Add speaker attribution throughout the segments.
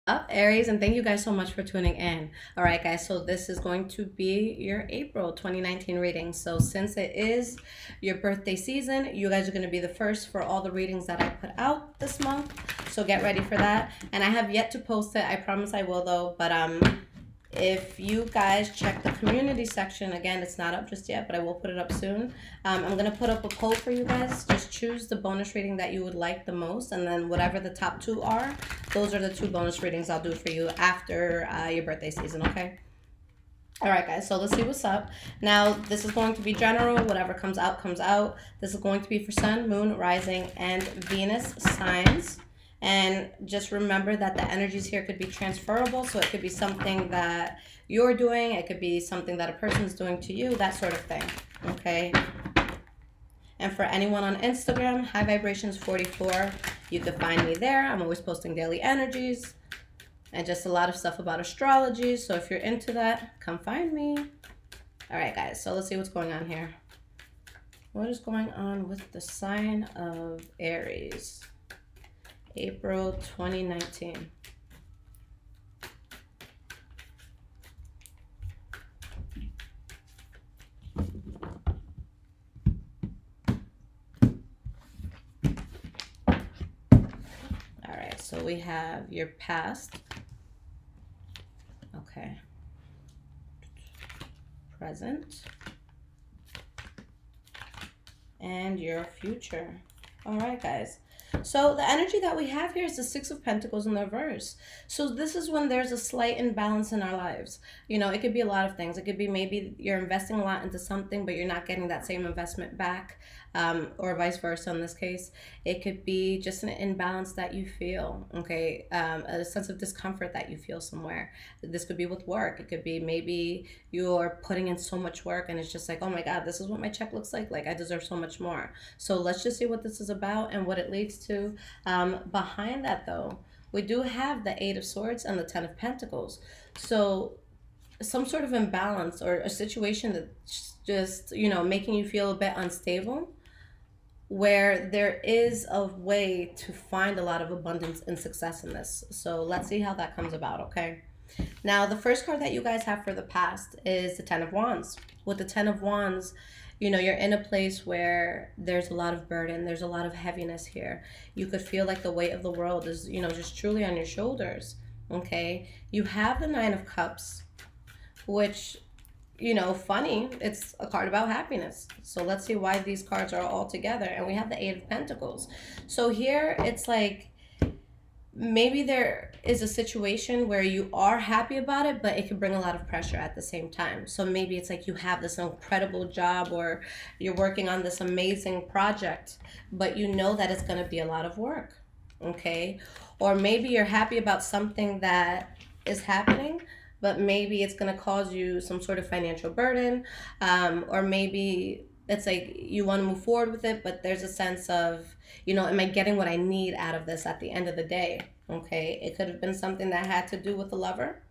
Speaker 1: Up, Aries, and thank you guys so much for tuning in. All right, guys, so this is going to be your April 2019 reading. So since it is your birthday season, you guys are going to be the first for all the readings that I put out this month. So get ready for that. And I have yet to post it. I promise I will though, but if you guys check the community section, again, it's not up just yet, but I will put it up soon. I'm going to put up a poll for you guys. Just choose the bonus reading that you would like the most, and then whatever the top two are, those are the two bonus readings I'll do for you after your birthday season, okay? All right, guys, so let's see what's up. Now, this is going to be general. Whatever comes out, comes out. This is going to be for Sun, Moon, Rising, and Venus signs. And just remember that the energies here could be transferable. So it could be something that you're doing. It could be something that a person's doing to you, that sort of thing, okay? And for anyone on Instagram, High Vibrations 44, you can find me there. I'm always posting daily energies and just a lot of stuff about astrology. So if you're into that, come find me. All right, guys, so let's see what's going on here. What is going on with the sign of Aries? April 2019. All right, so we have your past. Okay. Present. And your future. All right, guys. So the energy that we have here is the Six of Pentacles in the reverse. So this is when there's a slight imbalance in our lives. You know, it could be a lot of things. It could be maybe you're investing a lot into something, but you're not getting that same investment back, or vice versa in this case. It could be just an imbalance that you feel, okay? A sense of discomfort that you feel somewhere. This could be with work. It could be maybe you're putting in so much work and it's just like, oh my God, this is what my check looks like. Like, I deserve so much more. So let's just see what this is about and what it leads to. Behind that, though, we do have the Eight of Swords and the Ten of Pentacles. So some sort of imbalance or a situation that's just, you know, making you feel a bit unstable, where there is a way to find a lot of abundance and success in this. So let's see how that comes about, okay? Now, the first card that you guys have for the past is the Ten of Wands. With the Ten of Wands, you know, you're in a place where there's a lot of burden. There's a lot of heaviness here. You could feel like the weight of the world is, you know, just truly on your shoulders, okay? You have the Nine of Cups, which, you know, funny, it's a card about happiness. So let's see why these cards are all together. And we have the Eight of Pentacles. So here it's like, maybe there is a situation where you are happy about it, but it can bring a lot of pressure at the same time. So maybe it's like you have this incredible job or you're working on this amazing project, but you know that it's going to be a lot of work, okay? Or maybe you're happy about something that is happening, but maybe it's going to cause you some sort of financial burden, or maybe it's like you want to move forward with it, but there's a sense of, you know, am I getting what I need out of this at the end of the day? Okay, it could have been something that had to do with the lover.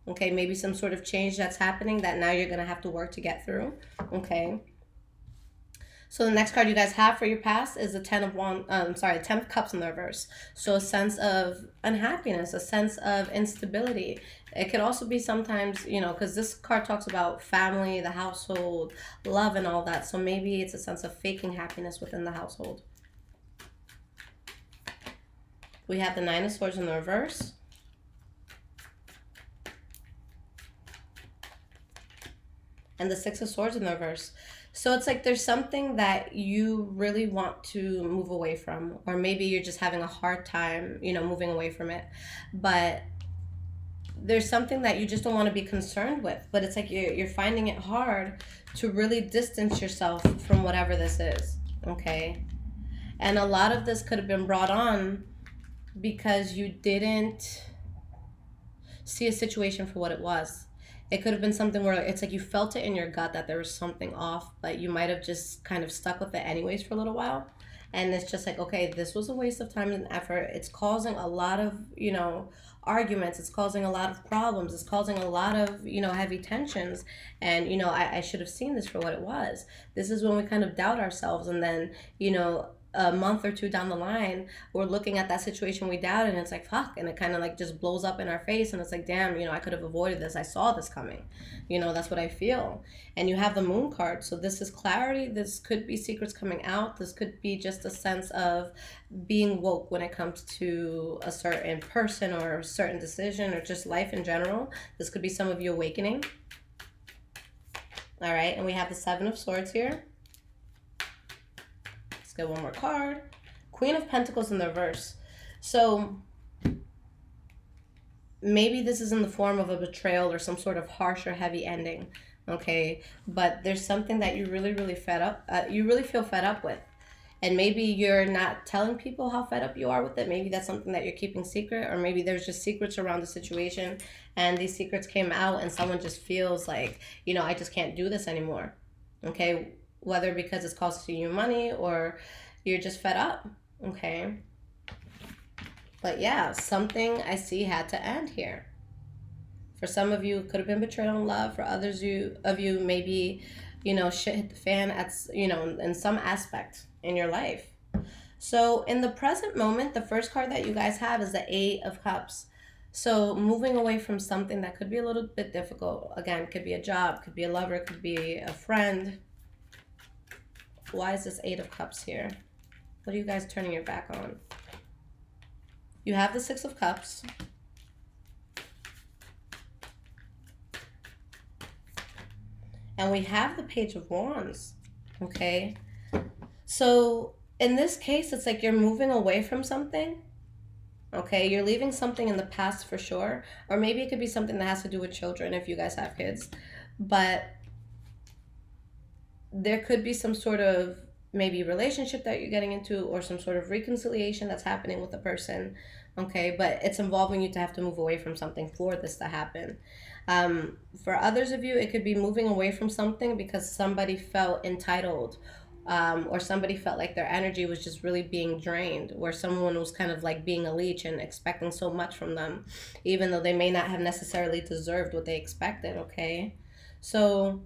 Speaker 1: Okay, maybe some sort of change that's happening that now you're going to have to work to get through. Okay. So the next card you guys have for your past is the Ten of Cups in the reverse. So a sense of unhappiness, a sense of instability. It could also be sometimes, you know, because this card talks about family, the household, love, and all that. So maybe it's a sense of faking happiness within the household. We have the Nine of Swords in the reverse. And the Six of Swords in the reverse. So it's like there's something that you really want to move away from, or maybe you're just having a hard time, you know, moving away from it. But there's something that you just don't want to be concerned with. But it's like you're finding it hard to really distance yourself from whatever this is, okay? And a lot of this could have been brought on because you didn't see a situation for what it was. It could have been something where it's like you felt it in your gut that there was something off, but you might have just kind of stuck with it anyways for a little while. And it's just like, okay, this was a waste of time and effort. It's causing a lot of, you know, arguments. It's causing a lot of problems. It's causing a lot of, you know, heavy tensions. And, you know, I should have seen this for what it was. This is when we kind of doubt ourselves. And then, you know, a month or two down the line, we're looking at that situation we doubted, and it's like, fuck, and it kind of like just blows up in our face, and it's like, damn, I could have avoided this. I saw this coming. That's what I feel. And you have the Moon card, so this is clarity. This could be secrets coming out. This could be just a sense of being woke when it comes to a certain person or a certain decision or just life in general. This could be some of you awakening. All right, and we have the Seven of Swords here. Let's get one more card. Queen of Pentacles in the reverse. So maybe this is in the form of a betrayal or some sort of harsh or heavy ending, okay? But there's something that you really, really you really feel fed up with. And maybe you're not telling people how fed up you are with it. Maybe that's something that you're keeping secret, or maybe there's just secrets around the situation and these secrets came out and someone just feels like, I just can't do this anymore. Okay? Whether because it's costing you money or you're just fed up. Okay? But yeah, something I see had to end here. For some of you, it could have been betrayal in love. For others of you, maybe, shit hit the fan at, in some aspect in your life. So in the present moment, the first card that you guys have is the Eight of Cups. So moving away from something that could be a little bit difficult. Again, could be a job, could be a lover, could be a friend. Why is this Eight of Cups here? What are you guys turning your back on? You have the Six of Cups. And we have the Page of Wands, okay? So in this case, it's like you're moving away from something, okay? You're leaving something in the past for sure. Or maybe it could be something that has to do with children if you guys have kids. But there could be some sort of maybe relationship that you're getting into or some sort of reconciliation that's happening with the person, okay? But it's involving you to have to move away from something for this to happen. For others of you, it could be moving away from something because somebody felt entitled, or somebody felt like their energy was just really being drained, where someone was kind of like being a leech and expecting so much from them, even though they may not have necessarily deserved what they expected, okay? So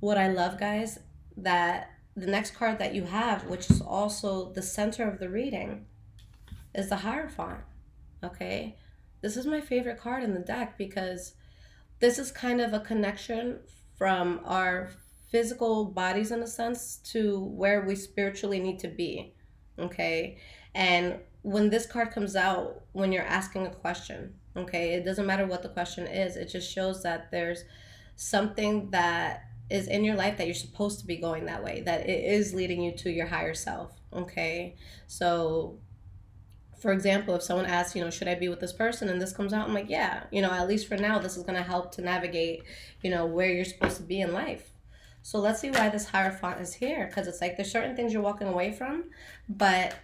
Speaker 1: what I love, guys, that the next card that you have, which is also the center of the reading, is the Hierophant, okay? This is my favorite card in the deck because this is kind of a connection from our physical bodies, in a sense, to where we spiritually need to be, okay? And when this card comes out, when you're asking a question, okay, it doesn't matter what the question is, it just shows that there's something that is in your life that you're supposed to be going that way, that it is leading you to your higher self, okay? So for example, if someone asks, should I be with this person? And this comes out, I'm like, yeah, at least for now, this is going to help to navigate, where you're supposed to be in life. So let's see why this Hierophant is here. Because it's like there's certain things you're walking away from, but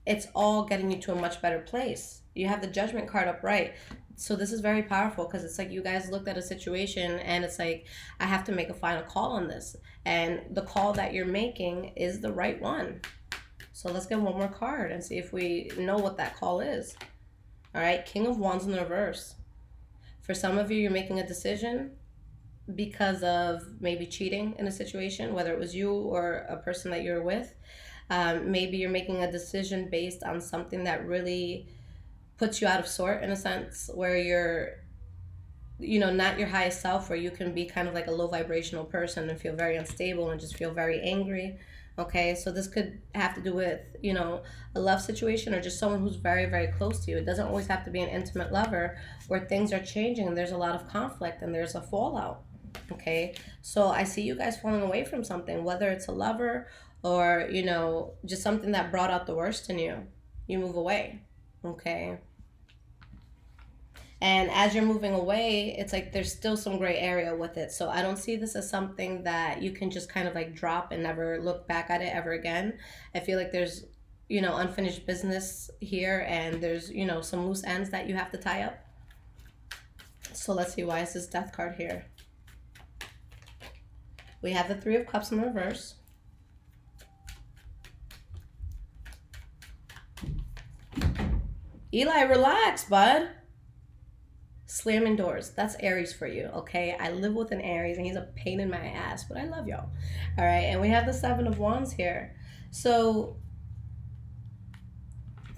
Speaker 1: it's all getting you to a much better place. You have the Judgment card upright. So this is very powerful because it's like you guys looked at a situation and it's like, I have to make a final call on this. And the call that you're making is the right one. So let's get one more card and see if we know what that call is. All right, King of Wands in the reverse. For some of you, you're making a decision because of maybe cheating in a situation, whether it was you or a person that you're with. Maybe you're making a decision based on something that really puts you out of sort, in a sense, where you're, not your highest self, where you can be kind of like a low vibrational person and feel very unstable and just feel very angry. Okay, so this could have to do with, a love situation or just someone who's very, very close to you. It doesn't always have to be an intimate lover where things are changing and there's a lot of conflict and there's a fallout. Okay, so I see you guys falling away from something, whether it's a lover or, just something that brought out the worst in you. You move away. Okay. And as you're moving away, it's like there's still some gray area with it. So I don't see this as something that you can just kind of like drop and never look back at it ever again. I feel like there's, unfinished business here and there's, some loose ends that you have to tie up. So let's see, why is this Death card here? We have the Three of Cups in reverse. Eli, relax, bud. Slamming doors. That's Aries for you, okay? I live with an Aries and he's a pain in my ass, but I love y'all. All right, and we have the Seven of Wands here. So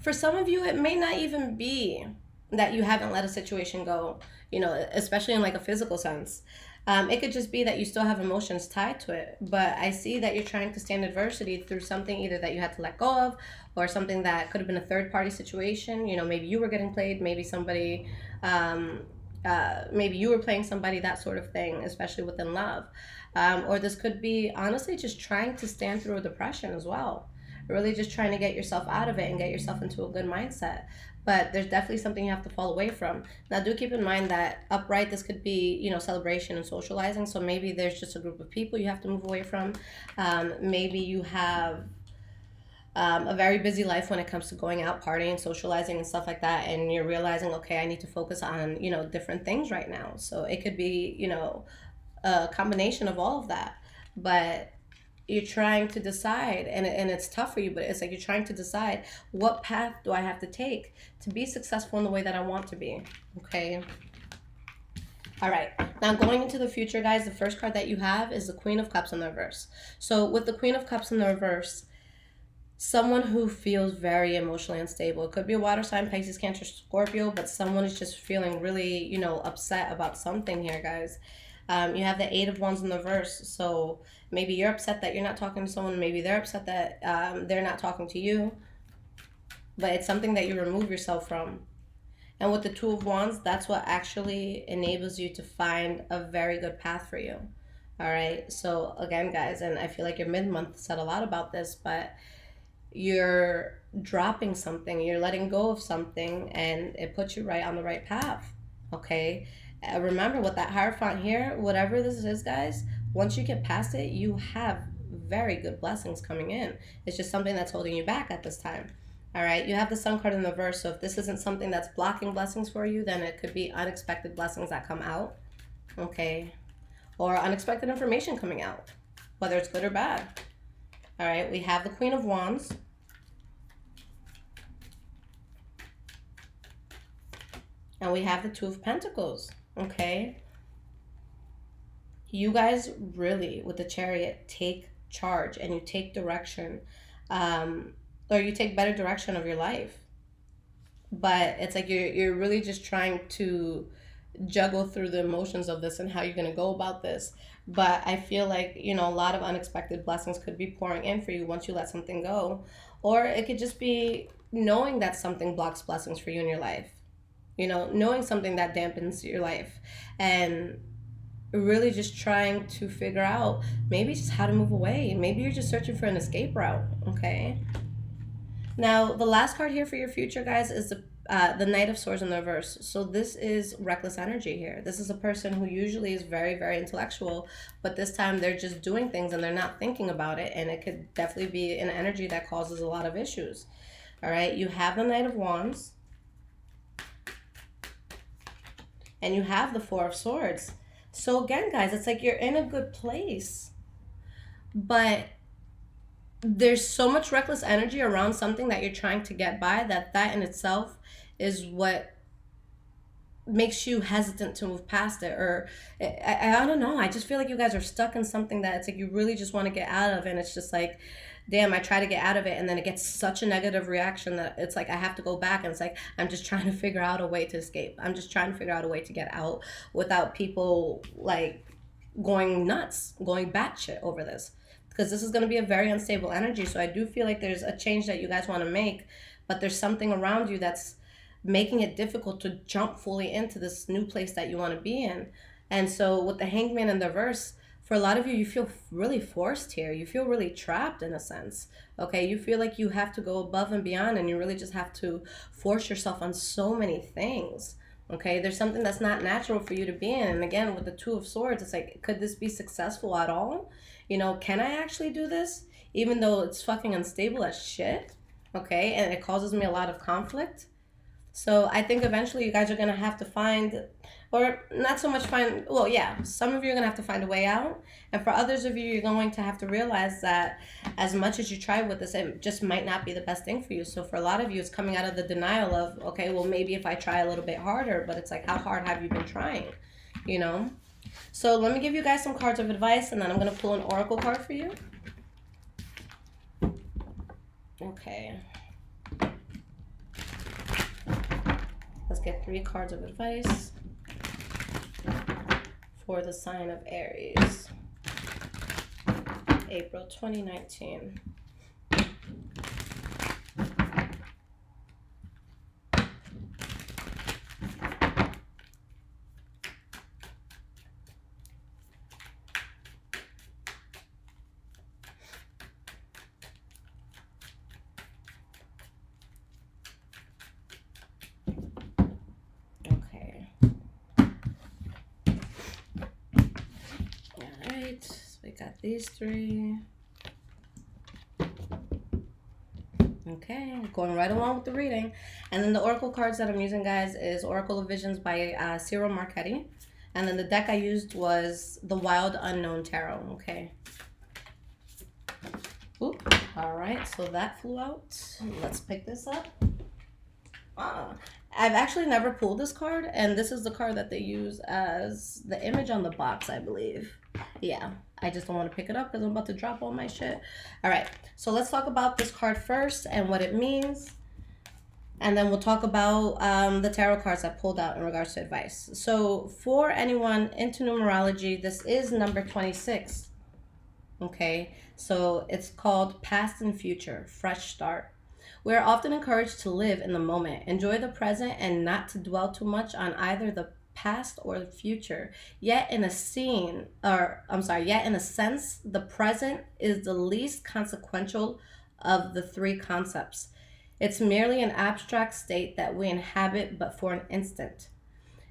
Speaker 1: For some of you, it may not even be that you haven't let a situation go, you know, especially in like a physical sense. It could just be that you still have emotions tied to it. But I see that you're trying to stand adversity through something either that you had to let go of, or something that could have been a third party situation. You know, maybe you were getting played, maybe somebody, maybe you were playing somebody, that sort of thing, especially within love. Or this could be honestly just trying to stand through a depression as well. Really just trying to get yourself out of it and get yourself into a good mindset. But there's definitely something you have to fall away from. Now, do keep in mind that upright, this could be, you know, celebration and socializing. So maybe there's just a group of people you have to move away from. Maybe you have a very busy life when it comes to going out, partying, socializing, and stuff like that. And you're realizing, okay, I need to focus on, you know, different things right now. So it could be, you know, a combination of all of that. But you're trying to decide, and it's tough for you, but it's like you're trying to decide, what path do I have to take to be successful in the way that I want to be. Okay. All right. Now going into the future, guys, the first card that you have is the Queen of Cups in the reverse. So with the Queen of Cups in the reverse, someone who feels very emotionally unstable. It could be a water sign, Pisces, Cancer, Scorpio, but someone is just feeling really, you know, upset about something here, guys. You have the Eight of Wands in the reverse. So maybe you're upset that you're not talking to someone. Maybe they're upset that they're not talking to you. But it's something that you remove yourself from. And with the Two of Wands, that's what actually enables you to find a very good path for you. All right. So again, guys, and I feel like your mid-month said a lot about this, but you're dropping something, you're letting go of something, and it puts you right on the right path. Okay. Remember, with that Hierophant here, whatever this is, guys, once you get past it, you have very good blessings coming in. It's just something that's holding you back at this time. All right, you have the Sun card in the reverse, so if this isn't something that's blocking blessings for you, then it could be unexpected blessings that come out, okay? Or unexpected information coming out, whether it's good or bad. All right, we have the Queen of Wands. And we have the Two of Pentacles. Okay, you guys really, with the Chariot, take charge and you take direction, or you take better direction of your life. But it's like you're really just trying to juggle through the emotions of this and how you're going to go about this. But I feel like, you know, a lot of unexpected blessings could be pouring in for you once you let something go. Or it could just be knowing that something blocks blessings for you in your life. You know, knowing something that dampens your life, and really just trying to figure out maybe just how to move away. Maybe you're just searching for an escape route. Okay. Now, the last card here for your future, guys, is the Knight of Swords in the reverse. So this is reckless energy here. This is a person who usually is very, very intellectual, but this time they're just doing things and they're not thinking about it, and it could definitely be an energy that causes a lot of issues. All right. You have the Knight of Wands. And you have the Four of Swords. So again, guys, it's like you're in a good place. But there's so much reckless energy around something that you're trying to get by that in itself is what makes you hesitant to move past it. Or I don't know. I just feel like you guys are stuck in something that it's like you really just want to get out of. And it's just like, damn, I try to get out of it, and then it gets such a negative reaction that it's like I have to go back, and it's like I'm just trying to figure out a way to escape. I'm just trying to figure out a way to get out without people like going nuts, going batshit over this, because this is going to be a very unstable energy. So I do feel like there's a change that you guys want to make, but there's something around you that's making it difficult to jump fully into this new place that you want to be in. And so with the Hangman in the verse, for a lot of you, you feel really forced here. You feel really trapped in a sense. Okay, you feel like you have to go above and beyond, and you really just have to force yourself on so many things. Okay, there's something that's not natural for you to be in. And again, with the Two of Swords, it's like, could this be successful at all? You know, can I actually do this? Even though it's fucking unstable as shit. Okay, and it causes me a lot of conflict. So I think eventually you guys are going to have to find, or not so much find, well, yeah, some of you are going to have to find a way out. And for others of you, you're going to have to realize that as much as you try with this, it just might not be the best thing for you. So for a lot of you, it's coming out of the denial of, okay, well, maybe if I try a little bit harder, but it's like, how hard have you been trying? You know? So let me give you guys some cards of advice, and then I'm going to pull an oracle card for you. Okay. Let's get 3 cards of advice for the sign of Aries. April 2019. Got these 3. Okay, going right along with the reading. And then the oracle cards that I'm using, guys, is Oracle of Visions by Cyril Marchetti. And then the deck I used was the Wild Unknown Tarot. Okay. Oop. All right, so that flew out. Let's pick this up. I've actually never pulled this card, and this is the card that they use as the image on the box, I believe. Yeah, I just don't want to pick it up because I'm about to drop all my shit. All right, so let's talk about this card first and what it means. And then we'll talk about the tarot cards I pulled out in regards to advice. So for anyone into numerology, this is number 26. Okay, so it's called Past and Future, Fresh Start. We are often encouraged to live in the moment, enjoy the present, and not to dwell too much on either the past or the future. Yet in a sense, the present is the least consequential of the 3 concepts. It's merely an abstract state that we inhabit but for an instant.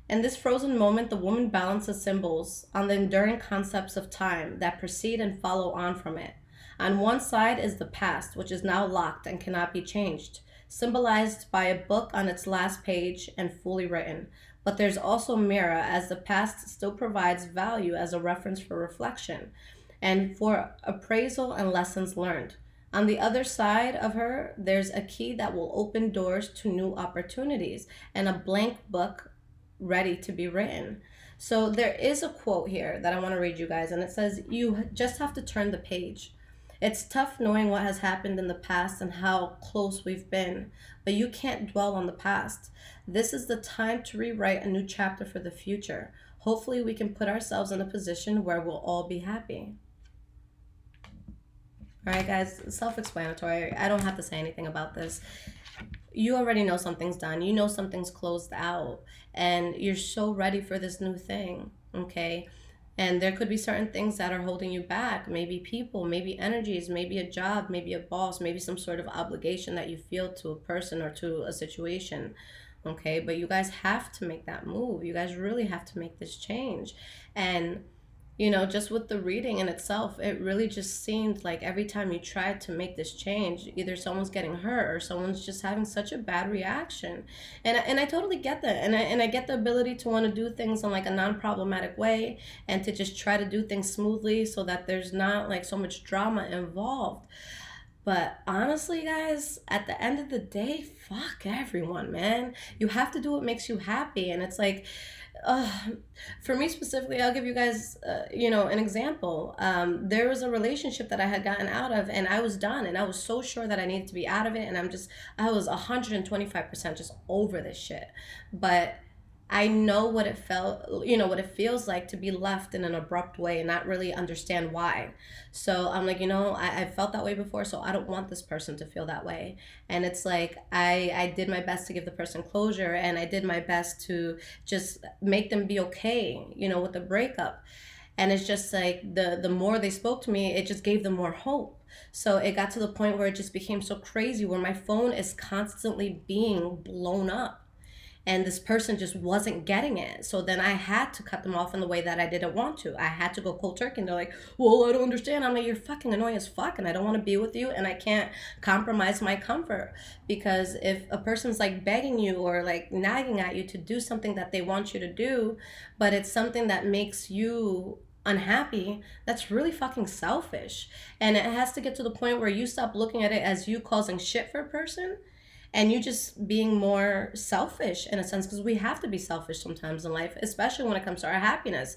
Speaker 1: In this frozen moment, the woman balances symbols on the enduring concepts of time that precede and follow on from it. On one side is the past, which is now locked and cannot be changed, symbolized by a book on its last page and fully written. But there's also mirror, as the past still provides value as a reference for reflection and for appraisal and lessons learned. On the other side of her, there's a key that will open doors to new opportunities and a blank book ready to be written. So there is a quote here that I want to read you guys, and it says, "You just have to turn the page. It's tough knowing what has happened in the past and how close we've been, but you can't dwell on the past. This is the time to rewrite a new chapter for the future. Hopefully we can put ourselves in a position where we'll all be happy." All right, guys, self-explanatory. I don't have to say anything about this. You already know something's done. You know something's closed out, and you're so ready for this new thing, okay? And there could be certain things that are holding you back. Maybe people, maybe energies, maybe a job, maybe a boss, maybe some sort of obligation that you feel to a person or to a situation. Okay, but you guys have to make that move. You guys really have to make this change. And just with the reading in itself, it really just seemed like every time you tried to make this change, either someone's getting hurt or someone's just having such a bad reaction. And I totally get that. And I get the ability to want to do things in like a non-problematic way and to just try to do things smoothly so that there's not like so much drama involved. But honestly, guys, at the end of the day, fuck everyone, man. You have to do what makes you happy. And it's like, for me specifically, I'll give you guys, an example. There was a relationship that I had gotten out of, and I was done, and I was so sure that I needed to be out of it, and I was 125% just over this shit. But I know what it what it feels like to be left in an abrupt way and not really understand why. So I'm like, I felt that way before, so I don't want this person to feel that way. And it's like, I did my best to give the person closure, and I did my best to just make them be okay, with the breakup. And it's just like, the more they spoke to me, it just gave them more hope. So it got to the point where it just became so crazy, where my phone is constantly being blown up. And this person just wasn't getting it. So then I had to cut them off in the way that I didn't want to. I had to go cold turkey. And they're like, well, I don't understand. I'm like, you're fucking annoying as fuck, and I don't want to be with you, and I can't compromise my comfort. Because if a person's like begging you or like nagging at you to do something that they want you to do, but it's something that makes you unhappy, that's really fucking selfish. And it has to get to the point where you stop looking at it as you causing shit for a person, and you just being more selfish in a sense, because we have to be selfish sometimes in life, especially when it comes to our happiness.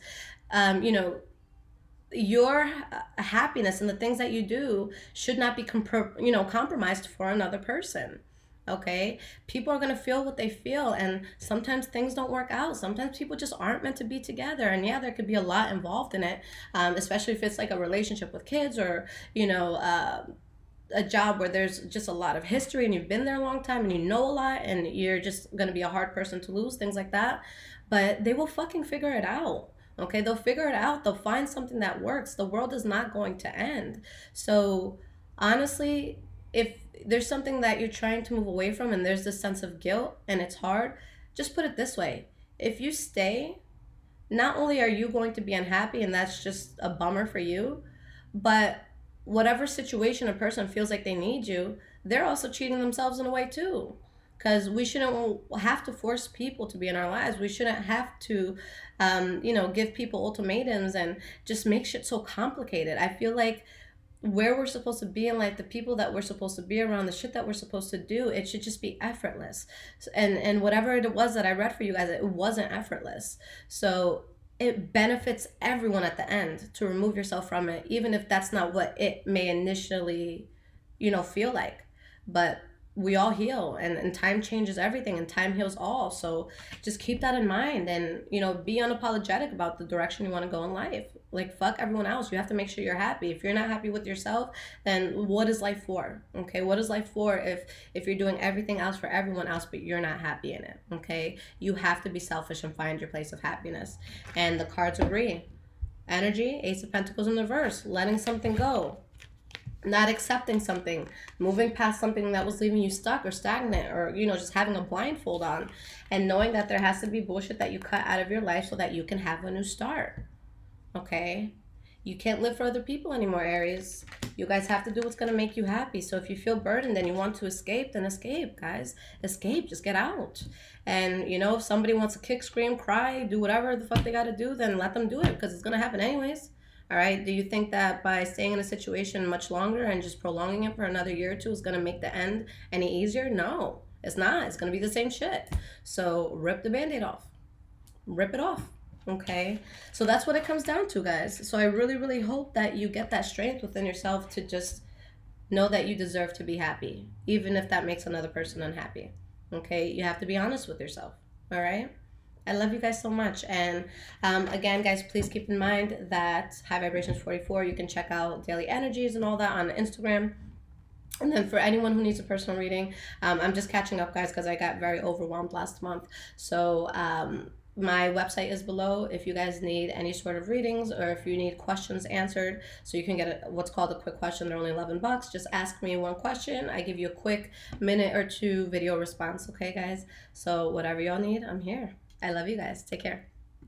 Speaker 1: Your happiness and the things that you do should not be compromised for another person. Okay, people are going to feel what they feel, and sometimes things don't work out. Sometimes people just aren't meant to be together, and yeah, there could be a lot involved in it, especially if it's like a relationship with kids, or a job where there's just a lot of history and you've been there a long time and you know a lot and you're just going to be a hard person to lose, things like that. But they will fucking figure it out. Okay, they'll figure it out. They'll find something that works. The world is not going to end. So, honestly, if there's something that you're trying to move away from and there's this sense of guilt and it's hard, just put it this way. If you stay, not only are you going to be unhappy and that's just a bummer for you, but whatever situation a person feels like they need you, they're also cheating themselves in a way too. Because we shouldn't have to force people to be in our lives. We shouldn't have to, give people ultimatums and just make shit so complicated. I feel like where we're supposed to be in life, the people that we're supposed to be around, the shit that we're supposed to do, it should just be effortless. And whatever it was that I read for you guys, it wasn't effortless. So it benefits everyone at the end to remove yourself from it, even if that's not what it may initially, feel like. But we all heal, and time changes everything, and time heals all. So just keep that in mind, and be unapologetic about the direction you want to go in life. Like, fuck everyone else. You have to make sure you're happy. If you're not happy with yourself, then what is life for? Okay, what is life for if you're doing everything else for everyone else but you're not happy in it? Okay, you have to be selfish and find your place of happiness. And the cards agree. Energy, Ace of Pentacles in reverse, letting something go, not accepting something, moving past something that was leaving you stuck or stagnant, or just having a blindfold on, and knowing that there has to be bullshit that you cut out of your life so that you can have a new start. Okay, you can't live for other people anymore, Aries. You guys have to do what's going to make you happy. So if you feel burdened and you want to escape, then escape, guys. Escape, just get out. And if somebody wants to kick, scream, cry, do whatever the fuck they got to do, then let them do it, because it's going to happen anyways. All right. Do you think that by staying in a situation much longer and just prolonging it for another year or two is going to make the end any easier? No, it's not. It's going to be the same shit. So rip the Band-Aid off. Rip it off. Okay. So that's what it comes down to, guys. So I really, really hope that you get that strength within yourself to just know that you deserve to be happy, even if that makes another person unhappy. Okay. You have to be honest with yourself. All right. I love you guys so much. And again, guys, please keep in mind that High Vibrations 44, you can check out daily energies and all that on Instagram. And then for anyone who needs a personal reading, I'm just catching up, guys, because I got very overwhelmed last month. So my website is below if you guys need any sort of readings, or if you need questions answered. So you can get what's called a quick question. They're only $11. Just ask me one question. I give you a quick minute or two video response. Okay, guys? So whatever y'all need, I'm here. I love you guys. Take care.